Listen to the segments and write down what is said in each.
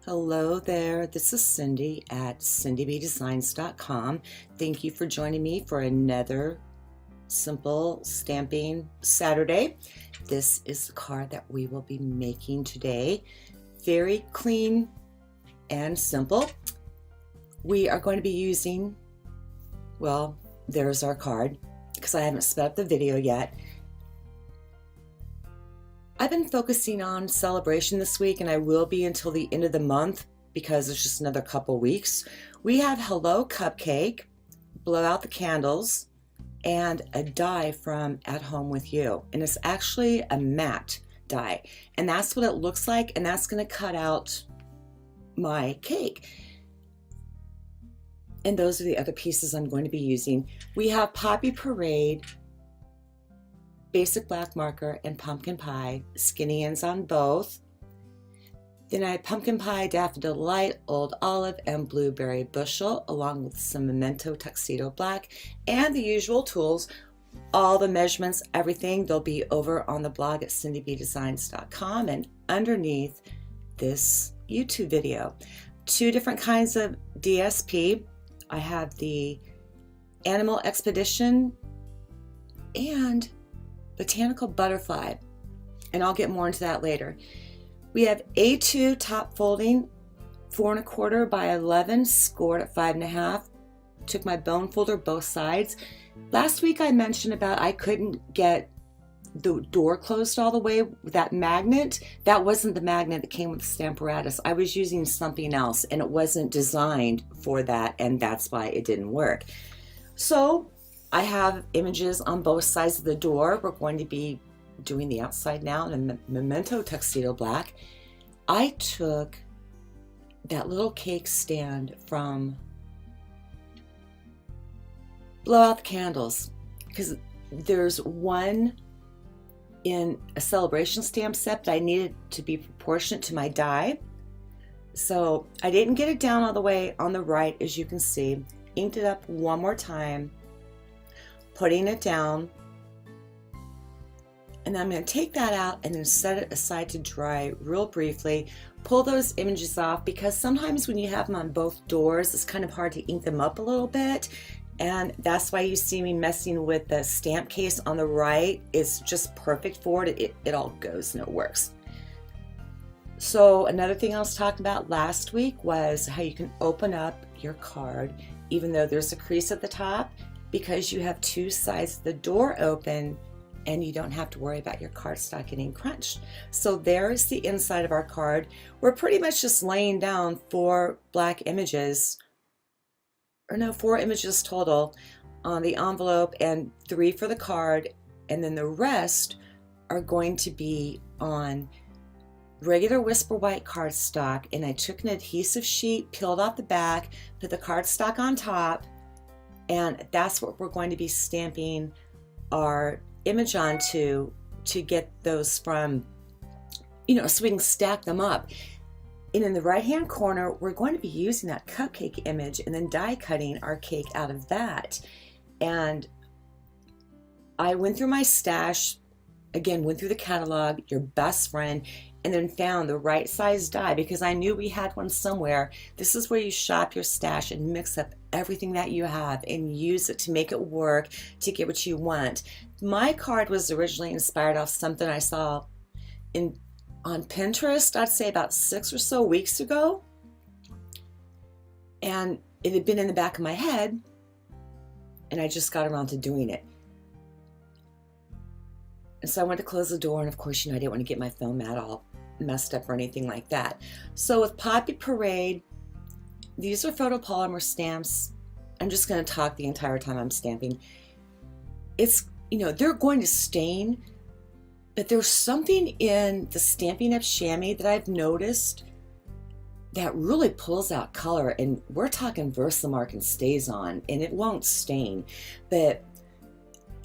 Hello there, this is Cindy at cindybdesigns.com. Thank you for joining me for another simple stamping Saturday. This is the card that we will be making today. Very clean and simple. We are going to be using, well, there's our card because I haven't sped up the video yet. I've been focusing on celebration this week, and I will be until the end of the month because it's just another couple weeks. We have Hello Cupcake, Blow Out the Candles, and a die from At Home With You. And it's actually a matte die. And that's what it looks like, and that's going to cut out my cake. And those are the other pieces I'm going to be using. We have Poppy Parade, Basic Black Marker, and Pumpkin Pie, skinny ends on both. Then I have Pumpkin Pie, Daffodil Light, Old Olive, and Blueberry Bushel, along with some Memento Tuxedo Black, and the usual tools. All the measurements, everything, they'll be over on the blog at cindybdesigns.com and underneath this YouTube video. Two different kinds of DSP. I have the Animal Expedition and Botanical Butterfly, and I'll get more into that later. We have A2 top folding, 4 1/4 by 11, scored at 5 1/2. Took my bone folder both sides. Last week I mentioned about I couldn't get the door closed all the way with that magnet. That wasn't the magnet that came with the Stamparatus. I was using something else, and it wasn't designed for that, and that's why it didn't work. So I have images on both sides of the door. We're going to be doing the outside now in a Memento Tuxedo Black. I took that little cake stand from Blow Out the Candles because there's one in a celebration stamp set that I needed to be proportionate to my die. So I didn't get it down all the way on the right, as you can see. Inked it up one more time, putting it down, and I'm going to take that out and then set it aside to dry real briefly. Pull those images off because sometimes when you have them on both doors, it's kind of hard to ink them up a little bit, and that's why you see me messing with the stamp case on the right. It's just perfect for it. It all goes and it works. So another thing I was talking about last week was how you can open up your card even though there's a crease at the top, because you have two sides of the door open and you don't have to worry about your cardstock getting crunched. So there's the inside of our card. We're pretty much just laying down 4 black images, or no, 4 images total on the envelope and 3 for the card, and then the rest are going to be on regular Whisper White cardstock. And I took an adhesive sheet, peeled off the back, put the cardstock on top, and that's what we're going to be stamping our image onto to get those from, so we can stack them up. And in the right hand corner, we're going to be using that cupcake image and then die cutting our cake out of that. And I went through my stash, again, went through the catalog, your best friend, and then found the right size die because I knew we had one somewhere. This is where you shop your stash and mix up everything that you have and use it to make it work to get what you want. My card was originally inspired off something I saw on Pinterest, I'd say about 6 or so weeks ago. And it had been in the back of my head, and I just got around to doing it. And so I went to close the door, and of course, I didn't want to get my foam mat all messed up or anything like that. So with Poppy Parade, these are photopolymer stamps. I'm just going to talk the entire time I'm stamping. It's, they're going to stain, but there's something in the Stampin' Up! Chamois that I've noticed that really pulls out color, and we're talking Versamark and stays on, and it won't stain. But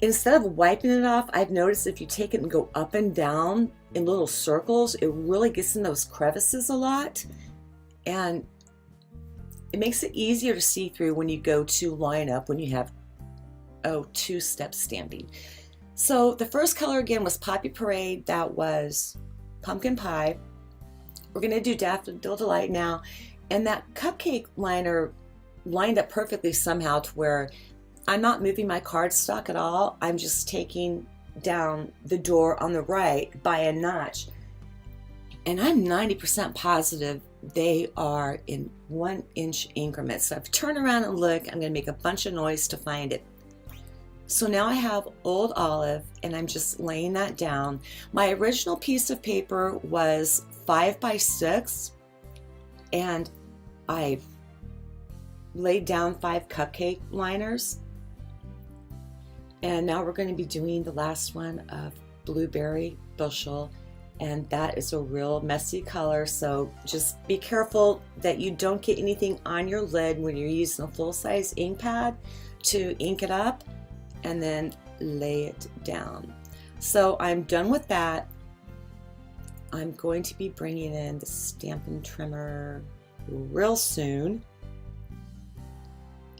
instead of wiping it off, I've noticed if you take it and go up and down in little circles, it really gets in those crevices a lot, and it makes it easier to see through when you go to line up when you have two-step stamping. So the first color again was Poppy Parade. That was Pumpkin Pie, We're going to do Daffodil Delight now. And that cupcake liner lined up perfectly somehow to where I'm not moving my cardstock at all. I'm just taking down the door on the right by a notch. And I'm 90% positive they are in 1-inch increments. So if I turn around and look, I'm going to make a bunch of noise to find it. So now I have Old Olive, and I'm just laying that down. My original piece of paper was 5 by 6, and I laid down 5 cupcake liners. And now we're going to be doing the last one of Blueberry Bushel, and that is a real messy color, so just be careful that you don't get anything on your lid when you're using a full-size ink pad to ink it up, and then lay it down. So I'm done with that. I'm going to be bringing in the Stampin' trimmer real soon,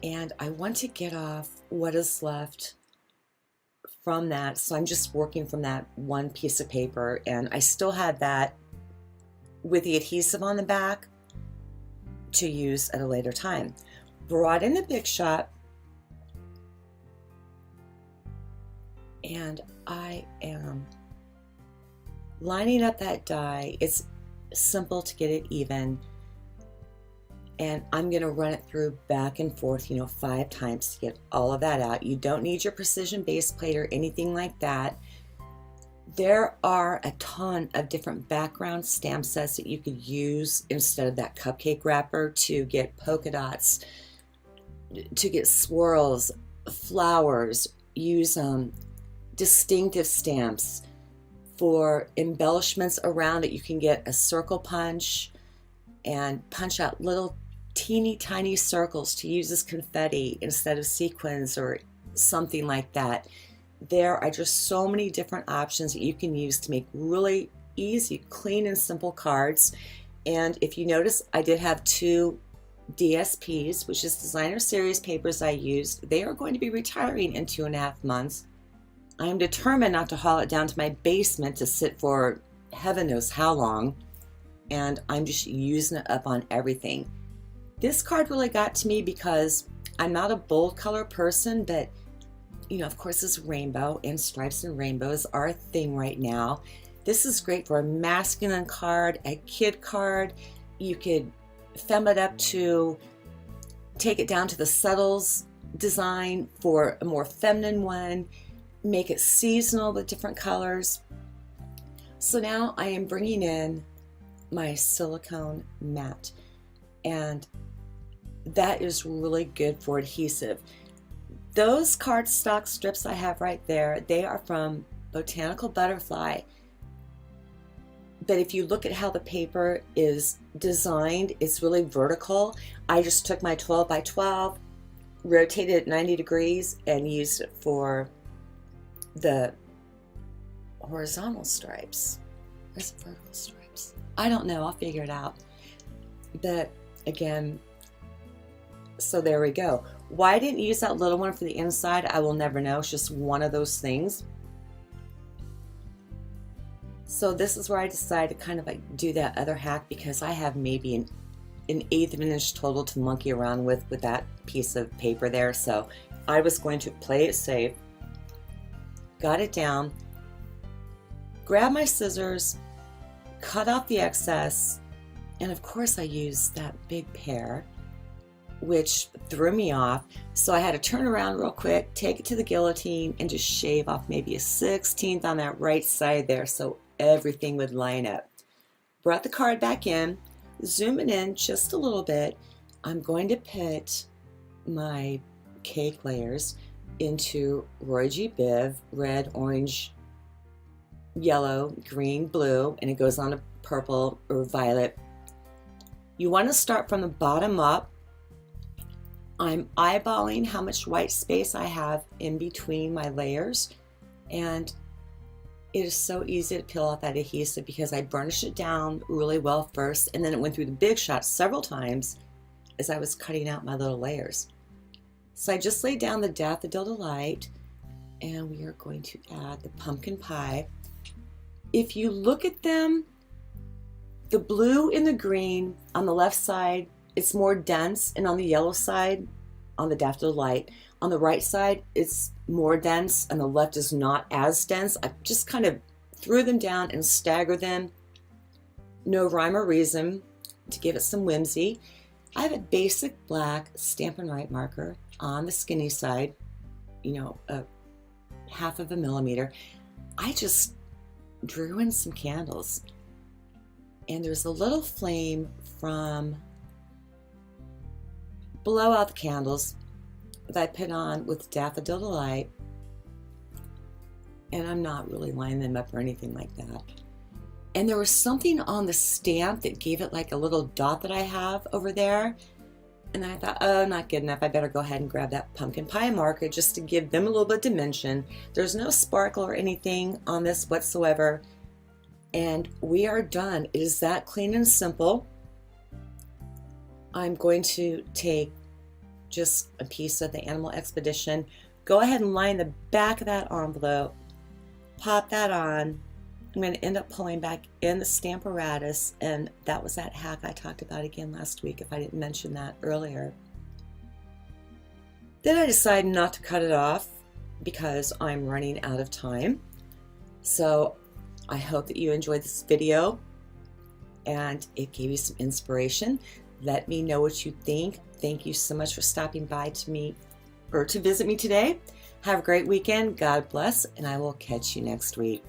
and I want to get off what is left from that. So I'm just working from that one piece of paper, and I still had that with the adhesive on the back to use at a later time. Brought in the Big Shot, and I am lining up that die. It's simple to get it even, and I'm going to run it through back and forth, 5 times to get all of that out. You don't need your precision base plate or anything like that. There are a ton of different background stamp sets that you could use instead of that cupcake wrapper to get polka dots, to get swirls, flowers. Use distinctive stamps for embellishments around it. You can get a circle punch and punch out little teeny tiny circles to use as confetti instead of sequins or something like that. There are just so many different options that you can use to make really easy, clean and simple cards. And if you notice, I did have 2 DSPs, which is designer series papers I used. They are going to be retiring in 2.5 months. I am determined not to haul it down to my basement to sit for heaven knows how long, and I'm just using it up on everything. This card really got to me because I'm not a bold color person, but of course this rainbow and stripes and rainbows are a thing right now. This is great for a masculine card, a kid card. You could femme it up to take it down to the subtles design for a more feminine one. Make it seasonal with different colors. So now I am bringing in my silicone matte, and that is really good for adhesive. Those cardstock strips I have right there, they are from Botanical Butterfly. But if you look at how the paper is designed, it's really vertical. I just took my 12 by 12, rotated it 90 degrees, and used it for the horizontal stripes. Where's the vertical stripes? I don't know, I'll figure it out. But again, so there we go. Why I didn't use that little one for the inside, I will never know. It's just one of those things. So this is where I decided to kind of like do that other hack, because I have maybe an 1/8 of an inch total to monkey around with that piece of paper there. So I was going to play it safe. Got it down, grabbed my scissors, cut off the excess, and of course I used that big pear, which threw me off. So I had to turn around real quick, take it to the guillotine, and just shave off maybe a 1/16 on that right side there so everything would line up. Brought the card back in, zooming in just a little bit. I'm going to put my cake layers into Roy G. Biv, red, orange, yellow, green, blue, and it goes on to purple or violet. You want to start from the bottom up. I'm eyeballing how much white space I have in between my layers, and it is so easy to peel off that adhesive because I burnished it down really well first, and then it went through the Big Shot several times as I was cutting out my little layers. So I just laid down the Daffodil Delight, and we are going to add the pumpkin pie. If you look at them, The blue and the green on the left side, it's more dense, and on the yellow side, on the Daffodil Light, on the right side, it's more dense, and the left is not as dense. I just kind of threw them down and staggered them. No rhyme or reason, to give it some whimsy. I have a basic black Stampin' Right marker on the skinny side, you know, a 1/2 millimeter. I just drew in some candles, and there's a little flame from below out the candles that I put on with Daffodil Delight, and I'm not really lining them up or anything like that. And there was something on the stamp that gave it like a little dot that I have over there, and I thought, oh, not good enough. I better go ahead and grab that pumpkin pie marker just to give them a little bit of dimension. There's no sparkle or anything on this whatsoever, and we are done. It is that clean and simple. I'm going to take just a piece of the Animal Expedition, go ahead and line the back of that envelope, pop that on. I'm going to end up pulling back in the Stamparatus, and that was that hack I talked about again last week, if I didn't mention that earlier. Then I decided not to cut it off because I'm running out of time. So I hope that you enjoyed this video and it gave you some inspiration. Let me know what you think. Thank you so much for stopping by to visit me today. Have a great weekend. God bless, and I will catch you next week.